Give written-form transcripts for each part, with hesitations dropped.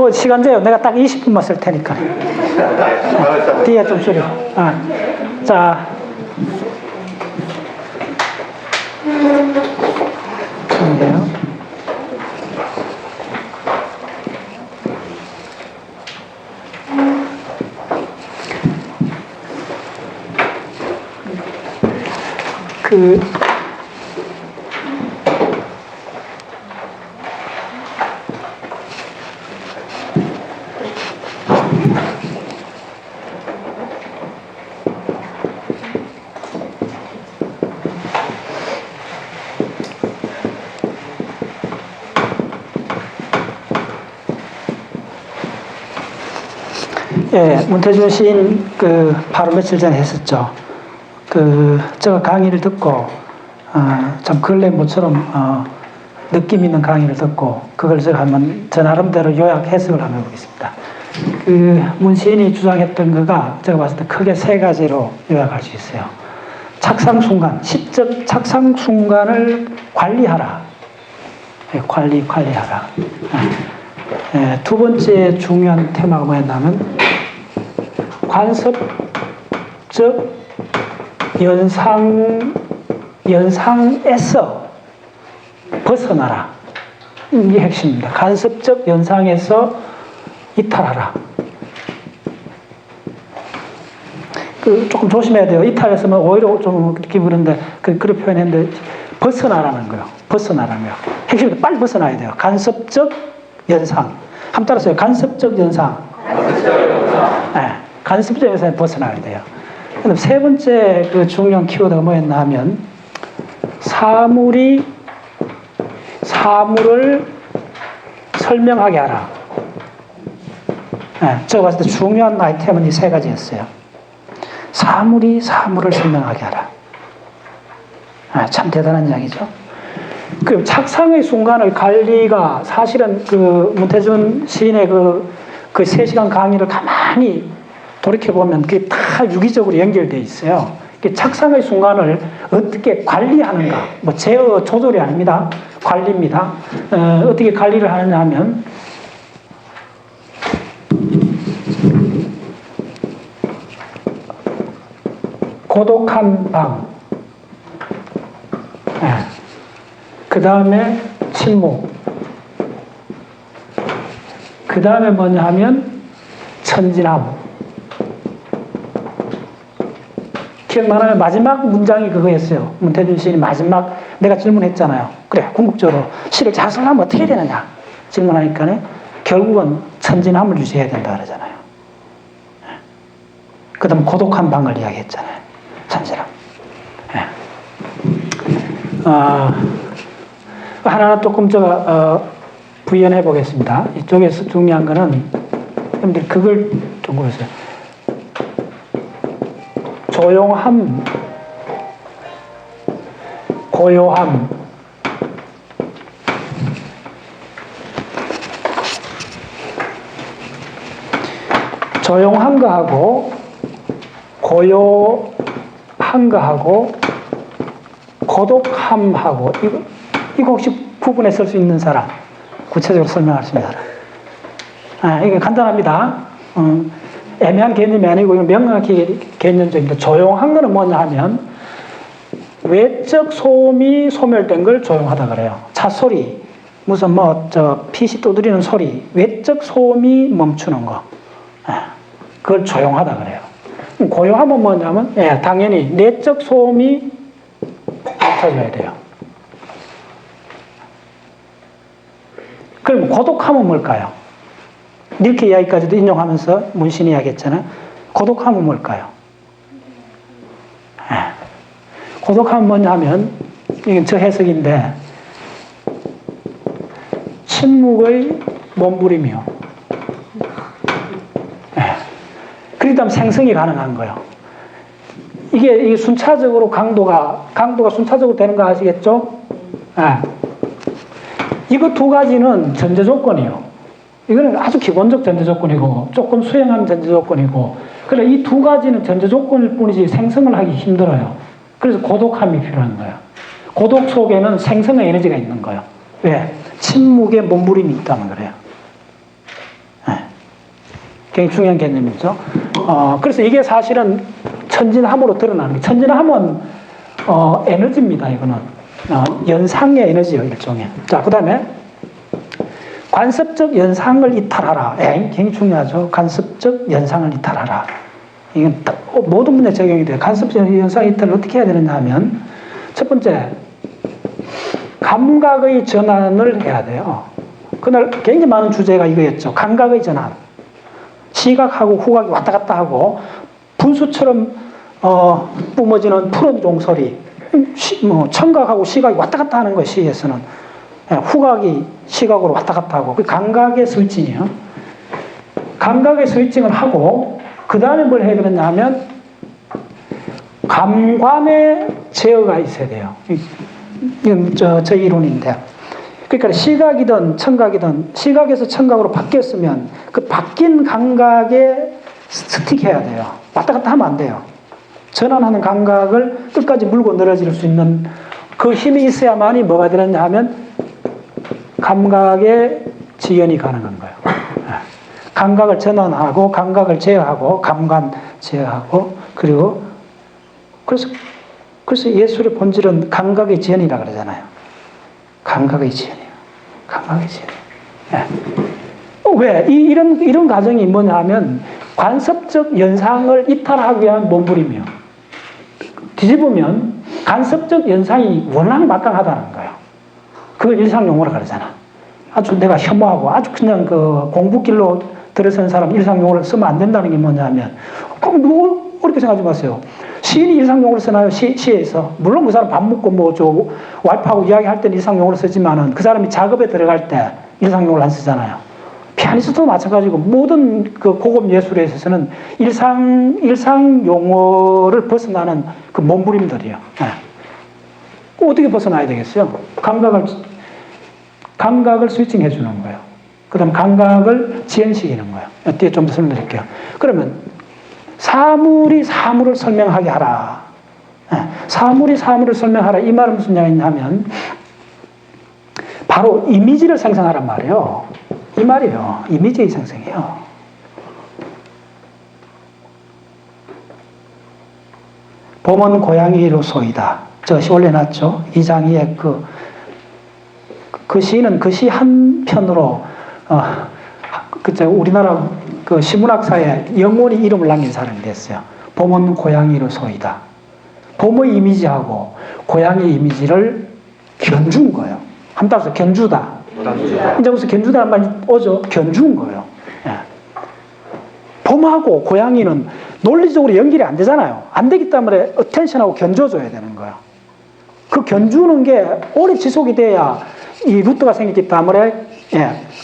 그 시간 재요. 내가 딱 20분만 쓸 테니까. 뒤에 좀 줄여. 자. 이게요. 예, 문태준 시인 바로 며칠 전에 했었죠. 제가 강의를 듣고, 참 근래 모처럼, 느낌 있는 강의를 듣고, 그걸 제가 한번 저 나름대로 요약 해석을 한번 해보겠습니다. 문 시인이 주장했던 거가 제가 봤을 때 크게 세 가지로 요약할 수 있어요. 착상 순간, 시적 착상 순간을 관리하라. 예, 관리하라. 예, 두 번째 중요한 테마가 뭐였냐면, 관습적 연상에서 벗어나라. 이게 핵심입니다. 관습적 연상에서 이탈하라. 조금 조심해야 돼요. 이탈했으면 오히려 좀 기분인데, 그렇게 표현했는데, 벗어나라는 거예요. 벗어나라는 거예요. 핵심입니다. 빨리 벗어나야 돼요. 관습적 연상. 한번 따라서요. 관습적 연상. 네. 관습적 연상에 벗어나야 돼요. 그다음 세 번째 중요한 키워드가 뭐였나 하면 사물을 설명하게 하라. 네, 제가 봤을 때 중요한 아이템은 이 세 가지였어요. 사물을 설명하게 하라. 네, 참 대단한 이야기죠. 그 착상의 순간의 관리가 사실은 문태준 시인의 그 3시간 강의를 가만히 돌이켜보면 그게 다 유기적으로 연결되어 있어요. 착상의 순간을 어떻게 관리하는가. 제어 조절이 아닙니다. 관리입니다. 어떻게 관리를 하느냐 하면, 고독한 방. 그 다음에 침묵. 그 다음에 뭐냐 하면, 천진함. 기억나나요? 마지막 문장이 그거였어요. 문태준 시인이 마지막 내가 질문했잖아요. 그래, 궁극적으로 시를 잘 쓰려면 어떻게 해야 되느냐 질문하니까 결국은 천진함을 유지해야 된다 그러잖아요. 그 다음 고독한 방을 이야기했잖아요. 천진함. 하나는 조금 부연해 보겠습니다. 이쪽에서 중요한 거는 여러분들 그걸 좀 보세요. 조용함, 고요함, 조용한 거하고 고요한 거하고 고독함하고 이거 혹시 구분해 쓸 수 있는 사람, 구체적으로 설명할 수 있는 사람. 이게 간단합니다. 애매한 개념이 아니고 명확히 개념적입니다. 조용한 거는 뭐냐 하면 외적 소음이 소멸된 걸 조용하다 그래요. 차 소리, 무슨 PC 두드리는 소리, 외적 소음이 멈추는 거, 그걸 조용하다 그래요. 고요함은 뭐냐면 당연히 내적 소음이 멈춰져야 돼요. 그럼 고독함은 뭘까요? 이렇게 이야기까지도 인용하면서 문신이 이야기했잖아요. 고독함은 뭘까요? 고독함은 뭐냐 하면, 이건 저 해석인데, 침묵의 몸부림이요. 그러다 생성이 가능한 거예요. 이게 순차적으로 강도가 순차적으로 되는 거 아시겠죠? 이거 두 가지는 전제 조건이에요. 이거는 아주 기본적 전제 조건이고 조금 수행하는 전제 조건이고, 그래 이 두 가지는 전제 조건일 뿐이지 생성을 하기 힘들어요. 그래서 고독함이 필요한 거예요. 고독 속에는 생성의 에너지가 있는 거예요. 왜? 침묵에 몸부림이 있다는 거래요. 굉장히 중요한 개념이죠. 그래서 이게 사실은 천진함으로 드러나는 거예요. 천진함은 에너지입니다. 이거는 연상의 에너지요, 일종의. 자, 그다음에 관습적 연상을 이탈하라. 굉장히 중요하죠. 관습적 연상을 이탈하라. 이건 모든 분야에 적용이 돼요. 관습적 연상 이탈을 어떻게 해야 되느냐 하면 첫 번째, 감각의 전환을 해야 돼요. 그날 굉장히 많은 주제가 이거였죠. 감각의 전환. 시각하고 후각이 왔다 갔다 하고 분수처럼 뿜어지는 푸른 종소리. 청각하고 시각이 왔다 갔다 하는 거예요. 시에서는. 후각이 시각으로 왔다 갔다 하고 그 감각의 스위칭이에요. 감각의 스위칭을 하고 그 다음에 뭘 해야 되느냐 하면 감관의 제어가 있어야 돼요. 이건 저 이론인데, 그러니까 시각이든 청각이든 시각에서 청각으로 바뀌었으면 그 바뀐 감각에 스틱해야 돼요. 왔다 갔다 하면 안 돼요. 전환하는 감각을 끝까지 물고 늘어질 수 있는 그 힘이 있어야만이 뭐가 되느냐 하면 감각의 지연이 가능한 거예요. 감각을 전환하고 감각을 제어하고 감관 제어하고 그리고 그래서 예술의 본질은 감각의 지연이라 그러잖아요. 감각의 지연이에요. 감각의 지연. 왜? 이런 과정이 뭐냐 하면 관습적 연상을 이탈하기 위한 몸부림이요. 뒤집으면 간섭적 연상이 워낙 막강하다는 거예요. 그걸 일상용어라 그러잖아. 아주 내가 혐오하고 아주 그냥 그 공부길로 들어선 사람 일상용어를 쓰면 안 된다는 게 뭐냐면 꼭 누구 어렵게 생각하지 마세요. 시인이 일상용어를 쓰나요? 시에서. 물론 그 사람 밥 먹고 뭐 저 와이프하고 이야기할 때는 일상용어를 쓰지만은 그 사람이 작업에 들어갈 때 일상용어를 안 쓰잖아요. 피아니스트도 마찬가지고 모든 그 고급 예술에 있어서는 일상 용어를 벗어나는 그 몸부림들이에요. 어떻게 벗어나야 되겠어요? 감각을 스위칭해 주는 거예요. 그 다음 감각을 지연시키는 거예요. 뒤에 좀 더 설명드릴게요. 그러면 사물이 사물을 설명하게 하라. 사물이 사물을 설명하라. 이 말은 무슨 이야기냐면 바로 이미지를 생성하란 말이에요. 이 말이에요. 이미지의 생성이에요. 봄은 고양이로 소이다. 저시 올려놨죠. 이장희의 그 시는 그 시 한 편으로 우리나라 그 시문학사에 영원히 이름을 남긴 사람이 됐어요. 봄은 고양이로 소이다. 봄의 이미지하고 고양이 이미지를 견준 거예요. 한 따라서 견주다. 이제 무슨 견주다는 말이 오죠? 견준 거예요. 예. 봄하고 고양이는 논리적으로 연결이 안 되잖아요. 안 되기 때문에 어텐션하고 견줘줘야 되는 거예요. 그 견주는 게 오래 지속이 돼야 이 루트가 생기기 때문에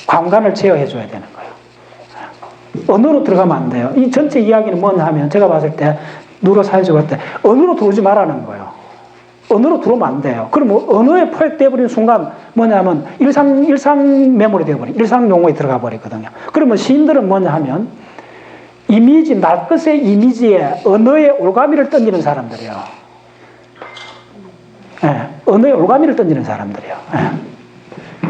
감관을 제어해줘야 되는 거예요. 언어로 들어가면 안 돼요. 이 전체 이야기는 뭐냐 하면 제가 봤을 때 누로사회적으로 할 때 언어로 들어오지 말라는 거예요. 언어로 들어오면 안 돼요. 그러면 언어에 포획되어버리는 순간 뭐냐면 일상 메모리 되어버려. 일상 용어에 들어가 버리거든요. 그러면 시인들은 뭐냐 하면 이미지, 날것의 이미지에 언어의 올가미를 던지는 사람들이에요. 언어의 올가미를 던지는 사람들이에요.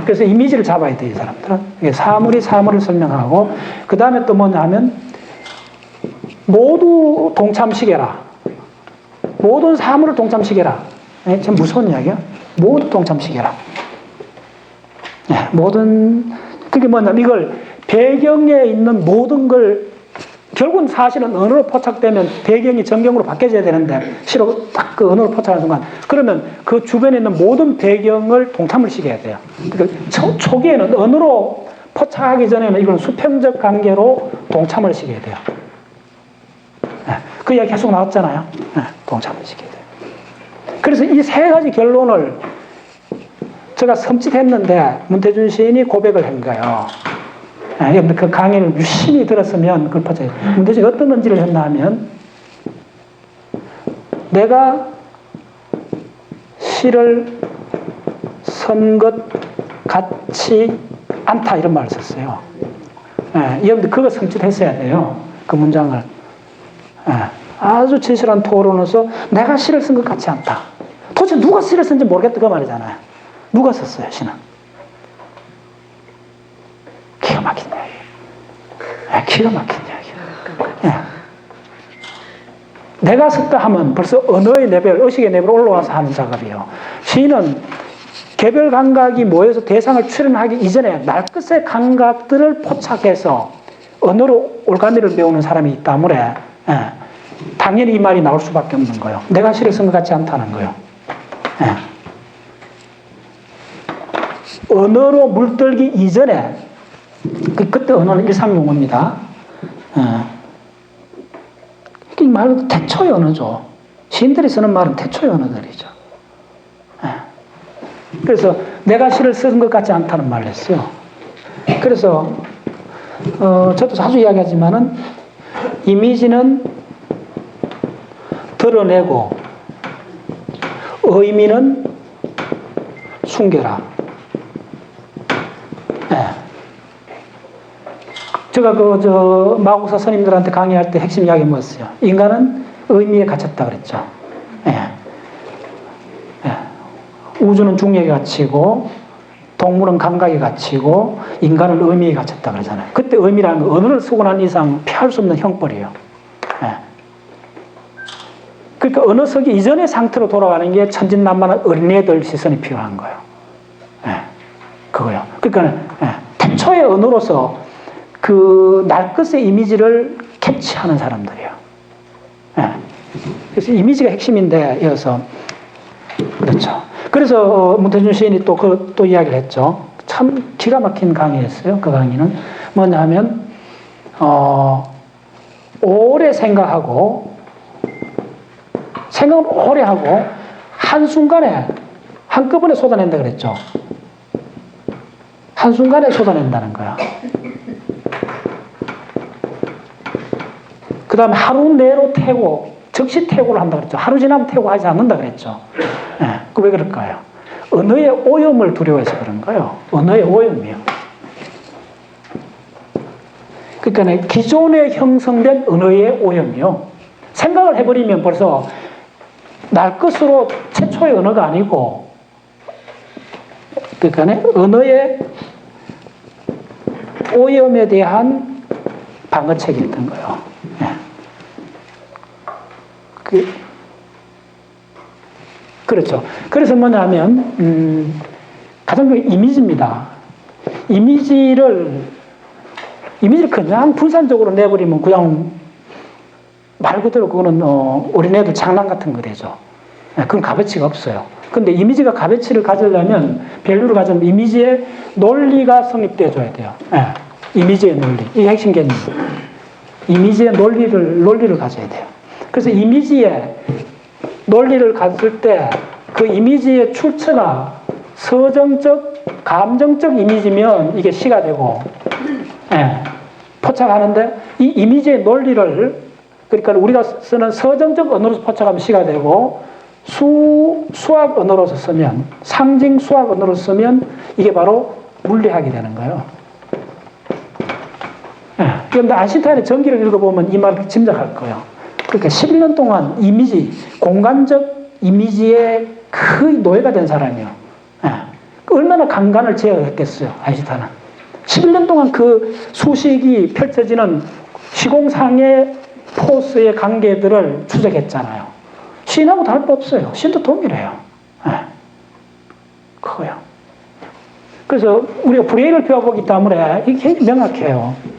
그래서 이미지를 잡아야 돼요, 이 사람들은. 사물이 사물을 설명하고, 그 다음에 또 뭐냐 하면, 모두 동참시켜라. 모든 사물을 동참시켜라. 참 무서운 이야기야. 모두 동참시켜라. 그게 뭐냐면, 이걸 배경에 있는 모든 걸, 결국은 사실은 언어로 포착되면 배경이 정경으로 바뀌어져야 되는데, 시로 딱 그 언어로 포착하는 순간, 그러면 그 주변에 있는 모든 배경을 동참을 시켜야 돼요. 그러니까 초기에는 언어로 포착하기 전에는 이건 수평적 관계로 동참을 시켜야 돼요. 그 이야기 계속 나왔잖아요. 동참을 시켜야 돼요. 그래서 이 세 가지 결론을 제가 섬찟했는데 문태준 시인이 고백을 한 거예요. 여러분들 그 강의를 유심히 들었으면 그걸 퍼져요. 문태준이 어떤 언지를 했나 하면 내가 시를 쓴 것 같지 않다 이런 말을 썼어요. 여러분들 그거 섬찟했어야 돼요. 그 문장을. 아주 진실한 토론에서 내가 시를 쓴 것 같지 않다. 도대체 누가 시를 쓴지 모르겠다 그 말이잖아요. 누가 썼어요 시는? 기가 막힌 이야기. 기가 막힌 이야기. 내가 썼다 하면 벌써 언어의 레벨, 의식의 레벨 올라와서 하는 작업이에요. 시인은 개별 감각이 모여서 대상을 출현하기 이전에 말끝의 감각들을 포착해서 언어로 올가미를 배우는 사람이기 때문에 당연히 이 말이 나올 수밖에 없는 거예요. 내가 시를 쓴 것 같지 않다는 거예요. 언어로 물들기 이전에 그때 언어는 일상용어입니다. 이 말은 태초의 언어죠. 시인들이 쓰는 말은 태초의 언어들이죠. 그래서 내가 시를 쓰는 것 같지 않다는 말을 했어요. 그래서 저도 자주 이야기하지만은 이미지는 드러내고 의미는 숨겨라. 제가 마곡사 스님들한테 강의할 때 핵심 이야기 뭐였어요? 인간은 의미에 갇혔다 그랬죠. 우주는 중력에 갇히고 동물은 감각에 갇히고 인간은 의미에 갇혔다 그러잖아요. 그때 의미라는 건 언어를 쓰고 난 이상 피할 수 없는 형벌이에요. 그러니까 언어 쓰기 이전의 상태로 돌아가는 게 천진난만한 어린애들 시선이 필요한 거예요. 그거요. 그러니까 태초의 언어로서 그 날것의 이미지를 캐치하는 사람들이에요. 그래서 이미지가 핵심인데 이어서 그렇죠. 그래서 문태준 시인이 또 이야기를 했죠. 참 기가 막힌 강의였어요. 그 강의는 뭐냐 하면 오래 생각을 오래 하고 한순간에 한꺼번에 쏟아낸다 그랬죠. 한순간에 쏟아낸다는 거야. 그 다음에 하루 내로 즉시 퇴고를 한다 그랬죠. 하루 지나면 퇴고하지 않는다 그랬죠. 그 왜 그럴까요? 언어의 오염을 두려워해서 그런 거예요. 언어의 오염이요. 그러니까 기존에 형성된 언어의 오염이요. 생각을 해버리면 벌써 날 것으로 최초의 언어가 아니고, 그러니까 언어의 오염에 대한 방어책이었던 거예요. 그렇죠. 그래서 뭐냐면, 가장 큰 이미지입니다. 이미지를 그냥 분산적으로 내버리면 그냥 말 그대로 그거는 어린애들 장난 같은 거 되죠. 그건 값어치가 없어요. 근데 이미지가 값어치를 가지려면, 밸류를 가지려면 이미지의 논리가 성립되어줘야 돼요. 이미지의 논리. 이게 핵심 개념이에요. 이미지의 논리를 가져야 돼요. 그래서 이미지의 논리를 가질 때 그 이미지의 출처가 서정적, 감정적 이미지면 이게 시가 되고, 포착하는데 이 이미지의 논리를, 그러니까 우리가 쓰는 서정적 언어로서 포착하면 시가 되고, 수학 언어로서 쓰면, 상징 수학 언어로서 쓰면 이게 바로 물리학이 되는 거예요. 그런데 아인슈타인의 전기를 읽어보면 이 말을 짐작할 거예요. 그러니까 11년 동안 공간적 이미지에 거의 노예가 된 사람이에요. 얼마나 감관을 제어했겠어요, 아인슈타인은. 11년 동안 그 수식이 펼쳐지는 시공상의 포스의 관계들을 추적했잖아요. 시인하고 다를 거 없어요. 시인도 동일해요. 그거요. 그래서 우리가 브레일을 배워보기 때문에 이게 굉장히 명확해요.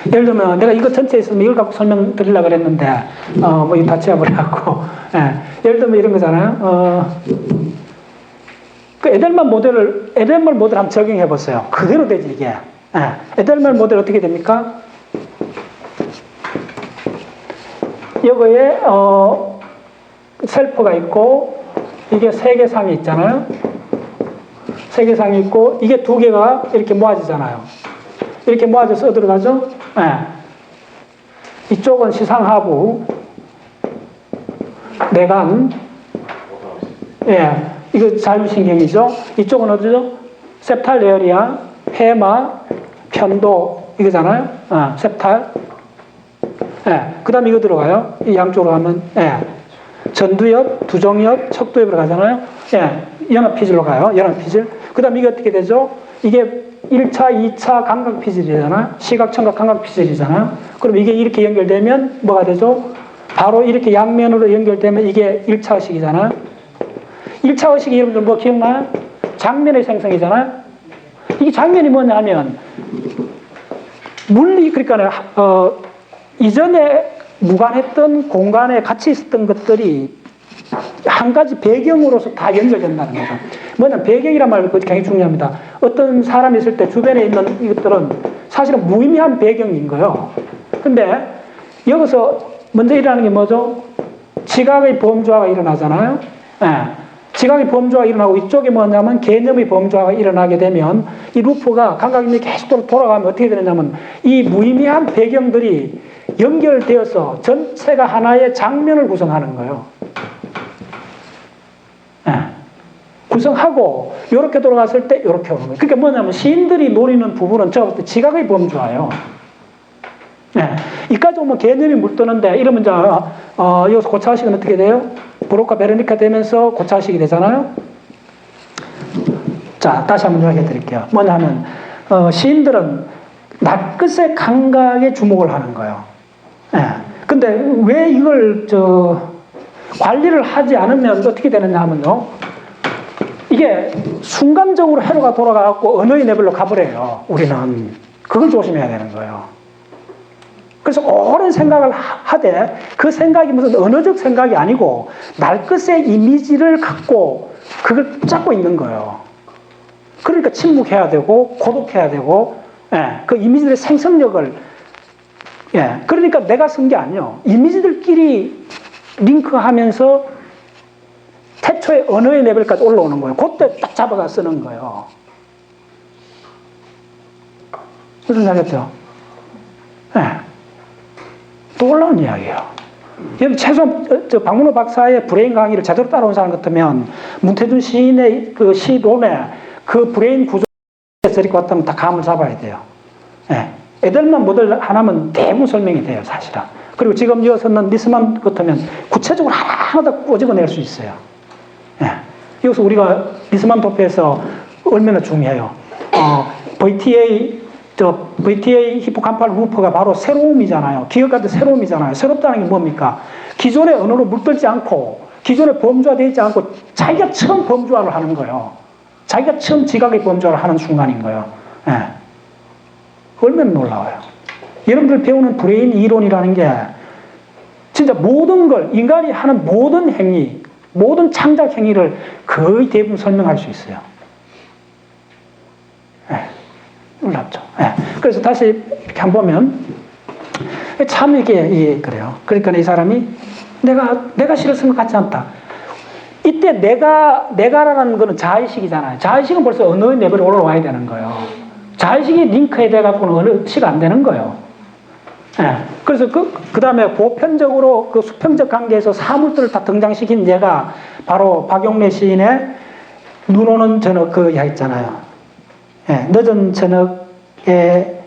예를 들면 내가 이거 전체에 있으면 이걸 갖고 설명드리려고 그랬는데 뭐 이거 다 지워버려갖고 예를 들면 이런 거잖아요. 그 에델만 모델 한번 적용해 보세요. 그대로 되지 이게. 에델만 모델 어떻게 됩니까? 여기에 셀프가 있고 이게 세계상이 있잖아요. 세계상이 있고 이게 두 개가 이렇게 모아지잖아요. 이렇게 모아져서 어디로 가죠? 이쪽은 시상하부, 내관, 이거 자율신경이죠. 이쪽은 어디죠? 셉탈 에어리아, 해마, 편도, 이거잖아요. 셉탈. 그 다음에 이거 들어가요. 이 양쪽으로 가면, 전두엽, 두종엽, 척두엽으로 가잖아요. 연합피질로 가요. 연합피질. 그 다음에 이게 어떻게 되죠? 이게 1차, 2차 감각피질이잖아요. 시각, 청각, 감각피질이잖아요. 그럼 이게 이렇게 연결되면 뭐가 되죠? 바로 이렇게 양면으로 연결되면 이게 1차 의식이잖아요. 1차 의식이 여러분들 뭐 기억나요? 장면의 생성이잖아요. 이게 장면이 뭐냐면 물리 그러니까 이전에 무관했던 공간에 같이 있었던 것들이 한 가지 배경으로서 다 연결된다는 거죠. 뭐냐면 배경이란 말 굉장히 중요합니다. 어떤 사람이 있을 때 주변에 있는 이것들은 사실은 무의미한 배경인 거예요. 근데 여기서 먼저 일어나는 게 뭐죠? 지각의 범주화가 일어나잖아요. 예. 지각의 범주화가 일어나고 이쪽에 뭐냐면 개념의 범주화가 일어나게 되면 이 루프가 감각인이 계속 돌아가면 어떻게 되느냐면 이 무의미한 배경들이 연결되어서 전체가 하나의 장면을 구성하는 거예요. 예. 구성하고 이렇게 돌아갔을 때 이렇게 오는 거예요. 그러니까 뭐냐면 시인들이 노리는 부분은 제가 볼 때 지각의 범주화예요. 네. 이까지 오면 개념이 물드는데 이러면 이제 여기서 고차의식은 어떻게 돼요? 브로카 베르니카 되면서 고차의식이 되잖아요. 자, 다시 한번 이야기해 드릴게요. 뭐냐면 시인들은 낯끝의 감각에 주목을 하는 거예요. 네. 근데 왜 이걸 관리를 하지 않으면 어떻게 되느냐 하면요. 이게 순간적으로 회로가 돌아가고 언어의 레벨로 가버려요. 우리는 그걸 조심해야 되는 거예요. 그래서 오랜 생각을 하되 그 생각이 무슨 언어적 생각이 아니고 날것의 이미지를 갖고 그걸 잡고 있는 거예요. 그러니까 침묵해야 되고 고독해야 되고 예, 그 이미지들의 생성력을 예, 그러니까 내가 쓴 게 아니에요. 이미지들끼리 링크하면서 태초의 언어의 레벨까지 올라오는 거예요. 그때 딱 잡아가 쓰는 거예요. 무슨 이야기였죠? 예. 또 올라온 이야기예요. 여러분, 최소한 박문호 박사의 브레인 강의를 제대로 따라온 사람 같으면 문태준 시인의 그 시론에 그 브레인 구조에서 이렇게 왔다면 다 감을 잡아야 돼요. 예. 애들만 모델 하나면 대부분 설명이 돼요, 사실은. 그리고 지금 이어서는 리스만 같으면 구체적으로 하나하나 다 꼬집어낼 수 있어요. 예. 여기서 우리가 리스만 토피에서 얼마나 중요해요. VTA 히포캄팔 루프가 바로 새로움이잖아요. 기억할 새로움이잖아요. 새롭다는 게 뭡니까? 기존의 언어로 물들지 않고, 기존의 범주화되어 있지 않고, 자기가 처음 범주화를 하는 거예요. 자기가 처음 지각의 범주화를 하는 순간인 거예요. 예. 얼마나 놀라워요. 여러분들 배우는 브레인 이론이라는 게, 진짜 모든 걸, 인간이 하는 모든 행위, 모든 창작 행위를 거의 대부분 설명할 수 있어요. 예. 놀랍죠. 예. 그래서 다시 이렇게 한번 보면 참 이게 그래요. 그러니까 이 사람이 내가 시를 쓴 것 같지 않다. 이때 내가라는 거는 자의식이잖아요. 자의식은 벌써 언어의 레벨에 올라와야 되는 거예요. 자의식이 링크에 돼 갖고는 언어시가 안 되는 거예요. 예. 그래서 그 다음에 보편적으로 그 수평적 관계에서 사물들을 다 등장시킨 예가 바로 박용래 시인의 눈 오는 저녁 그 이야기 있잖아요. 예, 늦은 저녁에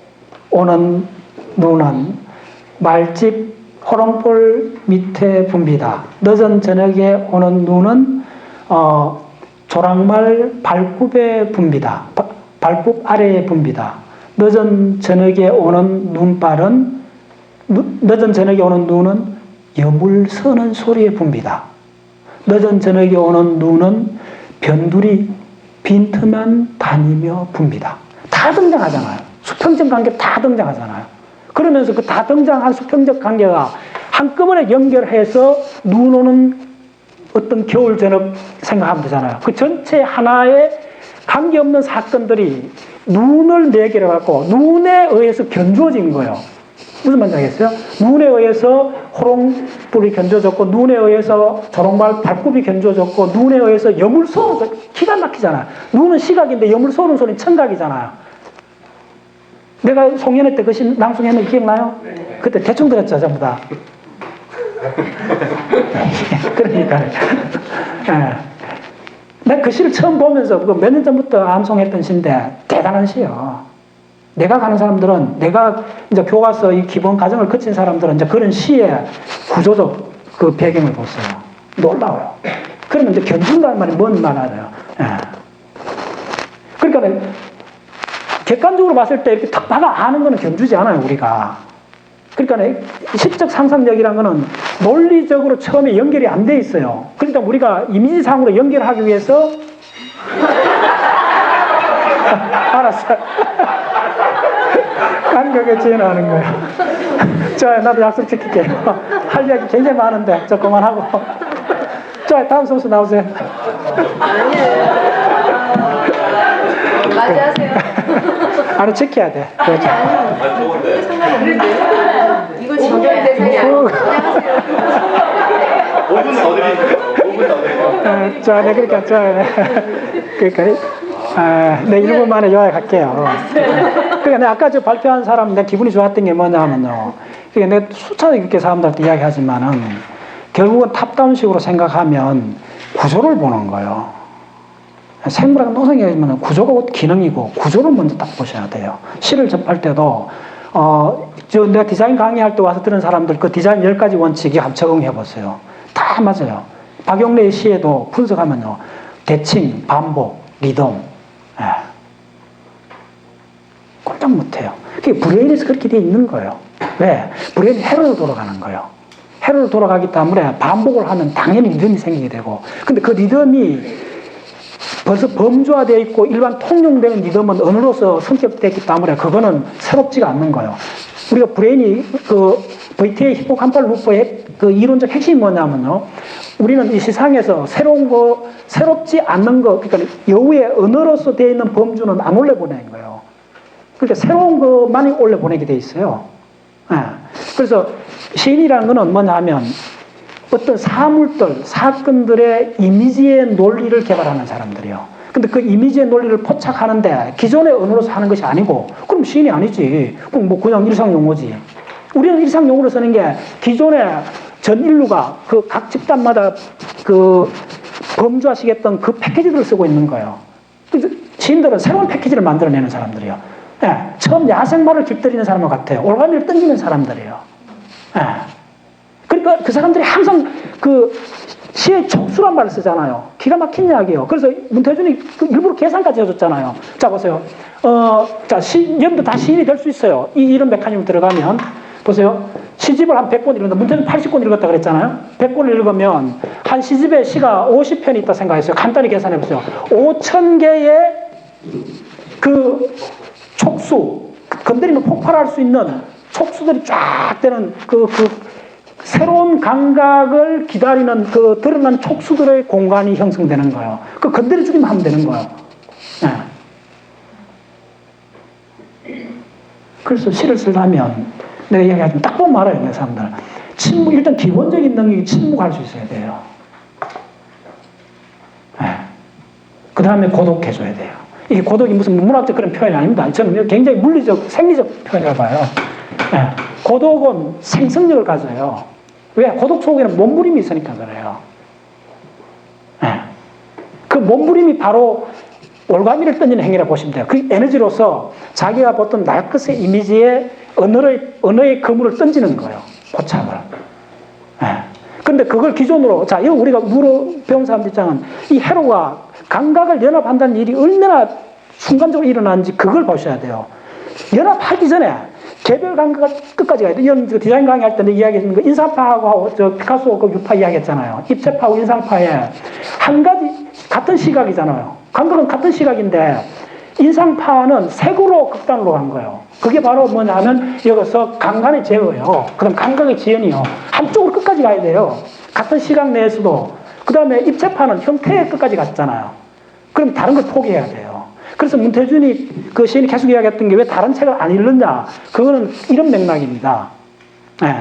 오는 눈은 말집 호롱불 밑에 붐비다. 늦은 저녁에 오는 눈은 조랑말 발굽에 붐비다. 발굽 아래에 붐비다. 늦은 저녁에 오는 눈발은 늦은 저녁에 오는 눈은 여물 서는 소리에 붐비다. 늦은 저녁에 오는 눈은 변두리 빈틈만 다니며 붐비다. 다 등장하잖아요. 수평적 관계 다 등장하잖아요. 그러면서 그 다 등장한 수평적 관계가 한꺼번에 연결해서 눈 오는 어떤 겨울 저녁 생각하면 되잖아요. 그 전체 하나의 관계없는 사건들이 눈을 매개해갖고 눈에 의해서 견주어진 거예요. 무슨 말인지 알겠어요? 눈에 의해서 호롱불이 견줘졌고, 눈에 의해서 조롱말 발굽이 견줘졌고, 눈에 의해서 여물소는 기가 막히잖아요. 눈은 시각인데 여물소는 소리는 청각이잖아요. 내가 송년회 때 그 시 낭송했는 거 기억나요? 네. 그때 대충 들었죠, 전부 다. 그러니까. 네. 내가 그 시를 처음 보면서 몇 년 전부터 암송했던 시인데 대단한 시요. 내가 가는 사람들은, 내가 이제 교과서 이 기본 과정을 거친 사람들은 이제 그런 시의 구조적 그 배경을 봤어요. 놀라워요. 그러면 이제 견준다는 말이 뭔 말 알아요? 예. 그러니까 객관적으로 봤을 때 이렇게 탁 박아 아는 거는 견주지 않아요, 우리가. 그러니까 시적 상상력이란 거는 논리적으로 처음에 연결이 안 돼 있어요. 그러니까 우리가 이미지상으로 연결하기 위해서 알았어. 간격에 지연하는 거야. 자, 나도 약속 지킬게요. 할 이야기 굉장히 많은데 저 그만하고. 자, 다음 선수 나오세요. 맞이하세요. 아니, 지켜야 돼. 그렇죠. 아니, 상관없는데. 이거 진결 대상이 아니고 그냥 하세요. 5분 더 드릴게요. 5분 더 드릴게요. 자, 네, 그러니까, 그러니까, 네, 1분 만에 요약할게요. 그러니까 내가 아까 저 발표한 사람, 내가 기분이 좋았던 게 뭐냐 하면요. 그러니까 내가 수차례 이렇게 사람들한테 이야기하지만은, 결국은 탑다운식으로 생각하면 구조를 보는 거예요. 생물학 노선이지만 구조가 곧 기능이고, 구조를 먼저 딱 보셔야 돼요. 시를 접할 때도, 내가 디자인 강의할 때 와서 들은 사람들 그 디자인 10가지 원칙이 한번 적용해 보세요. 다 맞아요. 박용래의 시에도 분석하면요. 대칭, 반복, 리듬. 예. 꼼짝 못해요. 그게 브레인에서 그렇게 돼 있는 거예요. 왜? 브레인이 회로로 돌아가는 거예요. 회로로 돌아가기 때문에 반복을 하면 당연히 리듬이 생기게 되고, 근데 그 리듬이 벌써 범주화되어 있고 일반 통용되는 리듬은 언어로서 성격됐기 때문에 그거는 새롭지가 않는 거예요. 우리가 브레인이 그 VTA 히포캄팔 루프의 그 이론적 핵심이 뭐냐면요. 우리는 이 세상에서 새로운 거, 새롭지 않는 거, 그러니까 여우의 언어로서 되어 있는 범주는 안 올려보내는 거예요. 그러니까 새로운 것만이 올려보내게 돼 있어요. 예. 그래서 시인이라는 거는 뭐냐 하면 어떤 사물들, 사건들의 이미지의 논리를 개발하는 사람들이에요. 근데 그 이미지의 논리를 포착하는데 기존의 언어로서 하는 것이 아니고, 그럼 시인이 아니지. 그럼 뭐 그냥 일상 용어지. 우리는 일상 용어로 쓰는 게 기존의 전 인류가 그 각 집단마다 그 범주화시켰던 그 패키지들을 쓰고 있는 거예요. 그래서 시인들은 새로운 패키지를 만들어내는 사람들이에요. 예. 처음 야생마를 깃들이는 사람과 같아요. 올가미를 던지는 사람들이에요. 예. 그러니까 그 사람들이 항상 그 시의 촉수란 말을 쓰잖아요. 기가 막힌 이야기예요. 그래서 문태준이 그 일부러 계산까지 해줬잖아요. 자, 보세요. 자, 여러분도 다 시인이 될 수 있어요. 이런 메커니즘 들어가면. 보세요. 시집을 한 100권 읽는다. 문태준 80권 읽었다 그랬잖아요. 100권을 읽으면 한 시집에 시가 50편이 있다 생각했어요. 간단히 계산해 보세요. 5,000개의 그 촉수, 건드리면 폭발할 수 있는 촉수들이 쫙 되는 그 새로운 감각을 기다리는 그 드러난 촉수들의 공간이 형성되는 거예요. 그 건드려주기만 하면 되는 거예요. 네. 그래서 시를 쓰려면 내가 이야기하지만 딱 보면 알아요, 내 사람들. 침묵, 일단 기본적인 능력이 침묵할 수 있어야 돼요. 네. 그 다음에 고독해줘야 돼요. 이게 고독이 무슨 문학적 그런 표현이 아닙니다. 저는 굉장히 물리적, 생리적 표현이라고 봐요. 네. 고독은 생성력을 가져요. 왜? 고독 속에는 몸부림이 있으니까 그래요. 네. 그 몸부림이 바로 올가미를 던지는 행위라고 보시면 돼요. 그 에너지로서 자기가 보던 날것의 이미지에 언어의 그물을 던지는 거예요. 포착을. 그런데 그걸 기존으로, 자, 이거 우리가 배운 사람들 입장은 이 회로가 감각을 연합한다는 일이 얼마나 순간적으로 일어나는지 그걸 보셔야 돼요. 연합하기 전에 개별 감각을 끝까지 가야 돼요. 이런 디자인 강의할 때 이야기했는 거 인상파하고 저 피카소 그 유파 이야기했잖아요. 입체파하고 인상파에 한 가지 같은 시각이잖아요. 감각은 같은 시각인데 인상파는 색으로 극단으로 간 거예요. 그게 바로 뭐냐면 여기서 감각의 제어예요. 그다음 감각의 지연이요. 한쪽으로 끝까지 가야 돼요. 같은 시각 내에서도. 그 다음에 입체파는 형태의 끝까지 갔잖아요. 그럼 다른 걸 포기해야 돼요. 그래서 문태준이 그 시인이 계속 이야기했던 게 왜 다른 책을 안 읽느냐. 그거는 이런 맥락입니다. 네.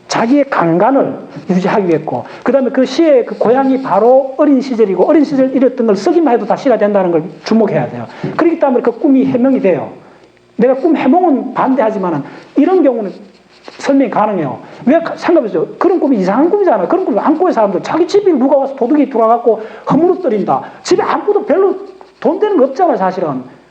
자기의 강간을 유지하기 위했고, 그 다음에 그 시의 그 고향이 바로 어린 시절이고, 어린 시절 이랬던 걸 쓰기만 해도 다 시가 된다는 걸 주목해야 돼요. 그렇기 때문에 그 꿈이 해명이 돼요. 내가 꿈 해몽은 반대하지만은 이런 경우는 설명이 가능해요. 왜 생각해보세요. 그런 꿈이 이상한 꿈이잖아요. 그런 꿈을 안 꾸는 사람들. 자기 집에 누가 와서 도둑이 들어와갖고 허물어뜨린다. 집에 아무도 별로 돈 되는 거 없잖아요, 사실은.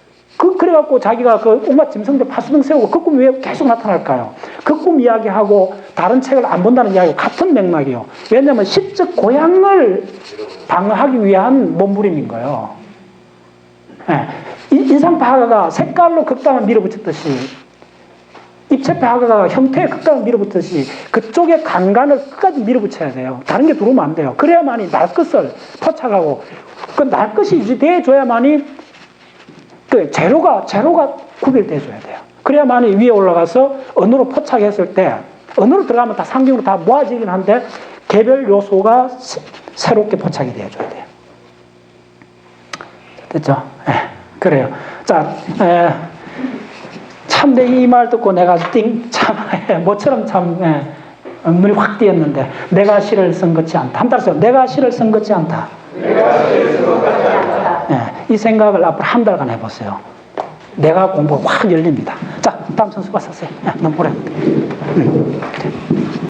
그래갖고 자기가 그 온갖 짐승들 파수등 세우고 그 꿈이 왜 계속 나타날까요? 그 꿈 이야기하고 다른 책을 안 본다는 이야기가 같은 맥락이에요. 왜냐하면 시적 고향을 방어하기 위한 몸부림인 거예요. 네. 인상파가 색깔로 극단을 밀어붙였듯이 입체폐 하다가 형태에 끝까지 밀어붙듯이 그쪽에 간간을 끝까지 밀어붙여야 돼요. 다른 게 들어오면 안 돼요. 그래야만이 날 끝을 포착하고 그 날 끝이 유지돼줘야만이 그 재료가 구별돼줘야 돼요. 그래야만이 위에 올라가서 언어로 포착했을 때 언어로 들어가면 다 상징으로 다 모아지긴 한데 개별 요소가 새롭게 포착이 되어줘야 돼요. 됐죠? 예, 그래요. 자, 참 내 이 말 듣고 내가 모처럼 참 눈이 확 띄었는데 내가 시를 쓴 것이 않다. 한 달 써. 내가 시를 쓴 것이 않다. 이 생각을 앞으로 한 달간 해보세요. 내가 공부가 확 열립니다. 자, 다음 선수가 섰어요. 너무 오래.